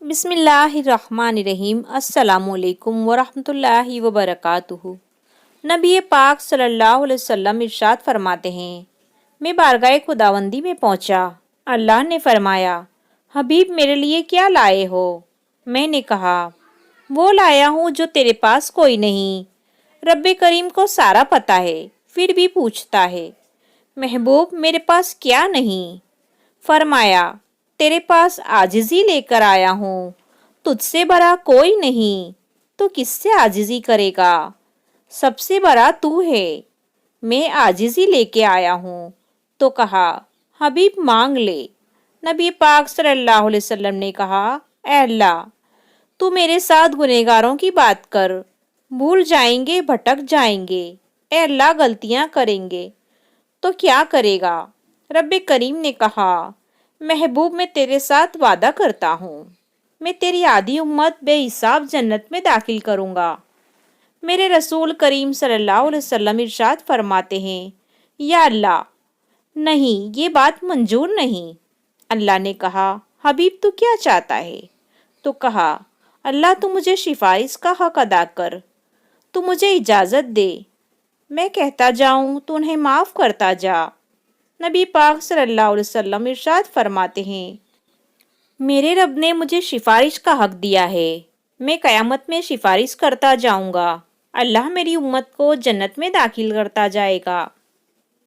بسم اللہ الرحمن الرحیم۔ السلام علیکم ورحمۃ اللہ وبرکاتہ۔ نبی پاک صلی اللہ علیہ وسلم ارشاد فرماتے ہیں، میں بارگاہ خداوندی میں پہنچا۔ اللہ نے فرمایا، حبیب میرے لیے کیا لائے ہو؟ میں نے کہا، وہ لایا ہوں جو تیرے پاس کوئی نہیں۔ رب کریم کو سارا پتہ ہے، پھر بھی پوچھتا ہے، محبوب میرے پاس کیا نہیں؟ فرمایا، تیرے پاس عاجزی لے کر آیا ہوں، تجھ سے بڑا کوئی نہیں، تو کس سے عاجزی کرے گا؟ سب سے بڑا تو ہے، میں عاجزی لے کے آیا ہوں۔ تو کہا، حبیب مانگ لے۔ نبی پاک صلی اللہ علیہ وسلم نے کہا، اے اللہ، تو میرے ساتھ گنہگاروں کی بات کر، بھول جائیں گے، بھٹک جائیں گے، اے اللہ غلطیاں کریں گے تو کیا کرے گا؟ رب کریم نے کہا، محبوب میں تیرے ساتھ وعدہ کرتا ہوں، میں تیری آدھی امت بے حساب جنت میں داخل کروں گا۔ میرے رسول کریم صلی اللہ علیہ وسلم ارشاد فرماتے ہیں، یا اللہ، نہیں، یہ بات منظور نہیں۔ اللہ نے کہا، حبیب تو کیا چاہتا ہے؟ تو کہا، اللہ تو مجھے سفارش کا حق ادا کر، تو مجھے اجازت دے، میں کہتا جاؤں تو انہیں معاف کرتا جا۔ نبی پاک صلی اللہ علیہ وسلم ارشاد فرماتے ہیں، میرے رب نے مجھے سفارش کا حق دیا ہے، میں قیامت میں سفارش کرتا جاؤں گا، اللہ میری امت کو جنت میں داخل کرتا جائے گا۔